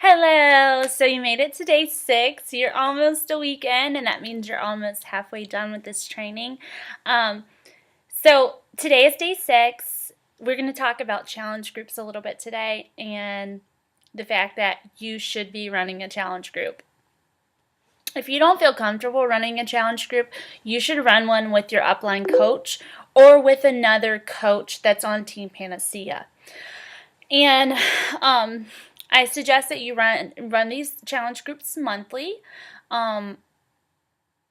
Hello! So you made it to day 6. You're almost a weekend, and that means you're almost halfway done with this training. Um, so today is day 6. We're going to talk about challenge groups a little bit today and the fact that you should be running a challenge group. If you don't feel comfortable running a challenge group, you should run one with your upline coach or with another coach that's on Team Panacea. And I suggest that you run these challenge groups monthly,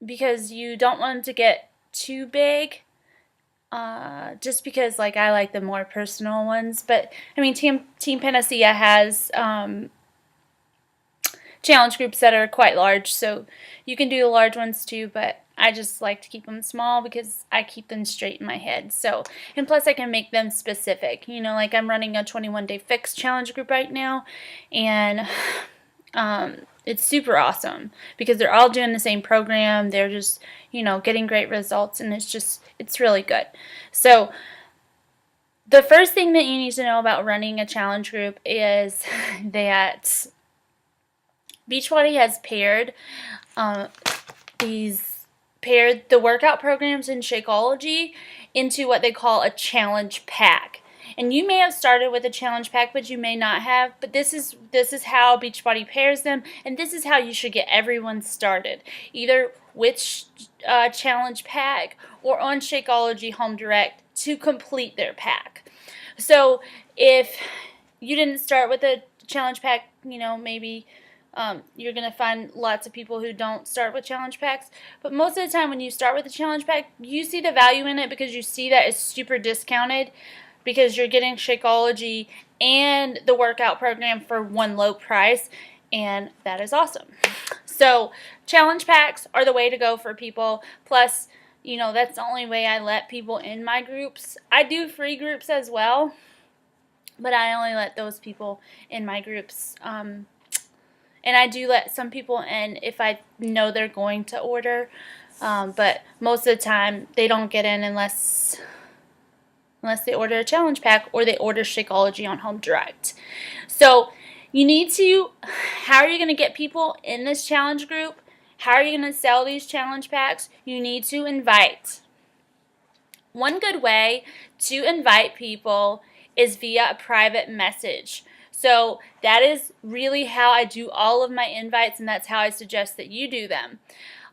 because you don't want them to get too big. Just because, I like the more personal ones. But I mean, Team Panacea has challenge groups that are quite large, so you can do the large ones too. But I just like to keep them small because I keep them straight in my head. So, and plus I can make them specific. Like I'm running a 21-day fix challenge group right now, and it's super awesome because they're all doing the same program. They're just, getting great results, and it's really good. So the first thing that you need to know about running a challenge group is that Beachbody has paired the workout programs in Shakeology into what they call a challenge pack. And you may have started with a challenge pack, but you may not have. But this is how Beachbody pairs them, and this is how you should get everyone started, either with challenge pack or on Shakeology Home Direct to complete their pack. So if you didn't start with a challenge pack, maybe you're going to find lots of people who don't start with challenge packs. But most of the time when you start with a challenge pack, you see the value in it because you see that it's super discounted because you're getting Shakeology and the workout program for one low price, and that is awesome. So challenge packs are the way to go for people. Plus, that's the only way I let people in my groups. I do free groups as well, but I only let those people in my groups. And I do let some people in if I know they're going to order. But most of the time, they don't get in unless they order a challenge pack or they order Shakeology on Home Direct. So you need to, how are you going to get people in this challenge group? How are you going to sell these challenge packs? You need to invite. One good way to invite people is via a private message. So that is really how I do all of my invites, and that's how I suggest that you do them.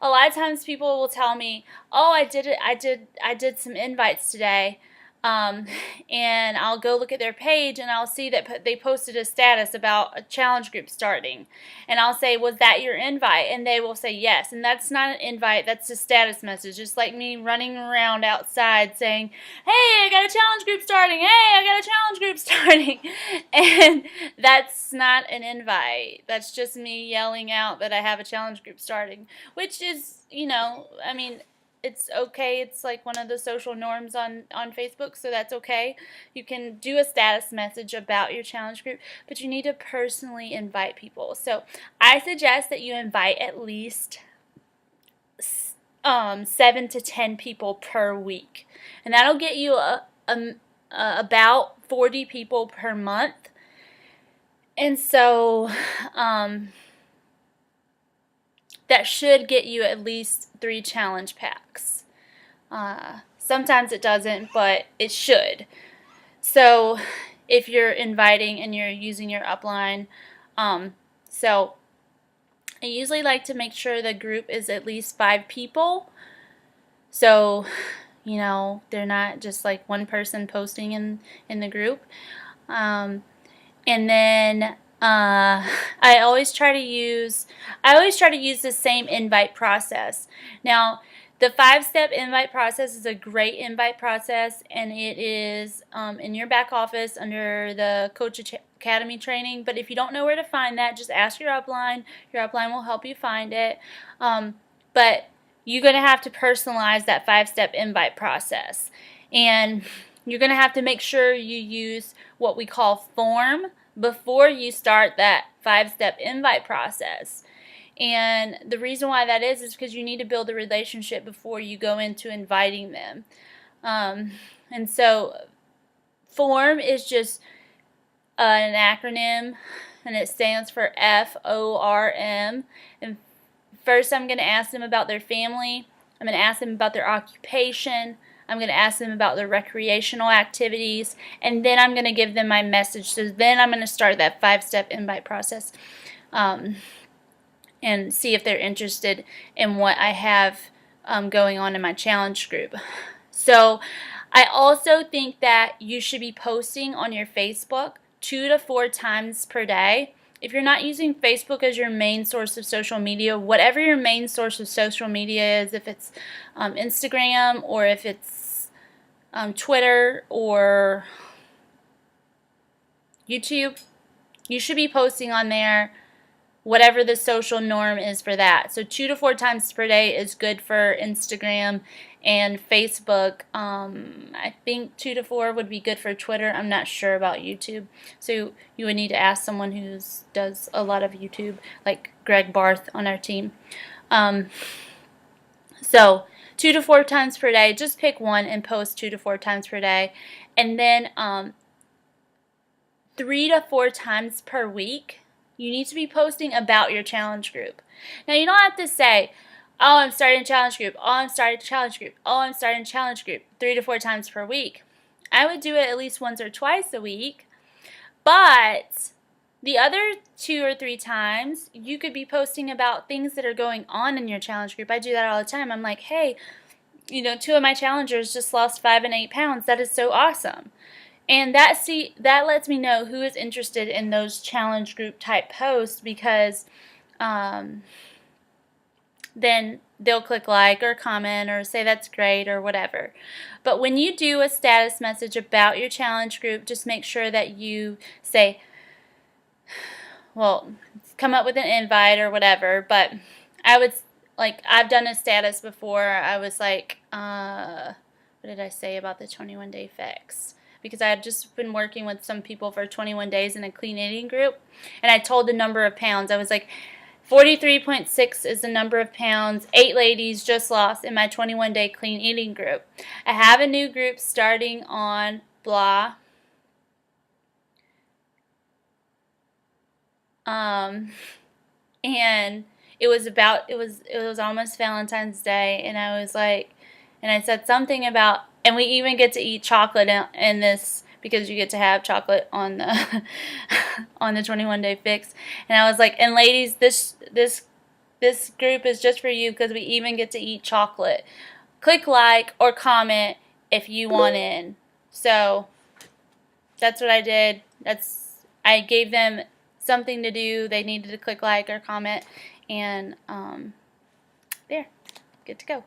A lot of times people will tell me, "Oh, I did some invites today." And I'll go look at their page and I'll see that they posted a status about a challenge group starting. And I'll say, "Was that your invite?" And they will say yes. And that's not an invite, that's a status message. Just like me running around outside saying, "Hey, I got a challenge group starting. Hey, I got a challenge group starting." And that's not an invite. That's just me yelling out that I have a challenge group starting, which is, it's okay. It's like one of the social norms on Facebook, so that's okay. You can do a status message about your challenge group, but you need to personally invite people. So I suggest that you invite at least 7 to 10 people per week, and that'll get you about 40 people per month. And so that should get you at least 3 challenge packs. Sometimes it doesn't, but it should. So if you're inviting and you're using your upline, so I usually like to make sure the group is at least 5 people. So, they're not just like one person posting in the group. And then I always try to use the same invite process. Now, the 5-step invite process is a great invite process, and it is in your back office under the Coach Academy training. But if you don't know where to find that, just ask your upline. Your upline will help you find it. But you're going to have to personalize that 5-step invite process. And you're going to have to make sure you use what we call form before you start that 5-step invite process. And the reason why that is because you need to build a relationship before you go into inviting them. And so form is just an acronym and it stands for FORM. And first I'm going to ask them about their family. I'm going to ask them about their occupation. I'm going to ask them about their recreational activities, and then I'm going to give them my message. So then I'm going to start that 5-step invite process and see if they're interested in what I have going on in my challenge group. So I also think that you should be posting on your Facebook 2 to 4 times per day. If you're not using Facebook as your main source of social media, whatever your main source of social media is, if it's Instagram or if it's Twitter or YouTube, you should be posting on there whatever the social norm is for that. So 2 to 4 times per day is good for Instagram and Facebook. I think 2 to 4 would be good for Twitter. I'm not sure about YouTube. So you would need to ask someone who does a lot of YouTube, like Greg Barth on our team. So 2 to 4 times per day. Just pick one and post 2 to 4 times per day. And then 3 to 4 times per week, you need to be posting about your challenge group. Now, you don't have to say, oh, I'm starting a challenge group. Oh, I'm starting a challenge group. Oh, I'm starting a challenge group 3 to 4 times per week. I would do it at least once or twice a week. But the other 2 or 3 times, you could be posting about things that are going on in your challenge group. I do that all the time. I'm like, hey, 2 of my challengers just lost 5 and 8 pounds. That is so awesome. And that lets me know who is interested in those challenge group type posts, because then they'll click like or comment or say that's great or whatever. But when you do a status message about your challenge group, just make sure that you say, well, come up with an invite or whatever. But I've done a status before. I was like, what did I say about the 21-day fix? Because I had just been working with some people for 21 days in a clean eating group, and I told the number of pounds. I was like, 43.6 is the number of pounds 8 ladies just lost in my 21-day clean eating group. I have a new group starting on blah. And it was almost Valentine's Day, and I was like, and I said something about, and we even get to eat chocolate in this, because you get to have chocolate on the on the 21-day fix. And I was like, and ladies, this group is just for you, because we even get to eat chocolate. Click like or comment if you want in. So that's what I did. I gave them something to do. They needed to click like or comment, and there, good to go.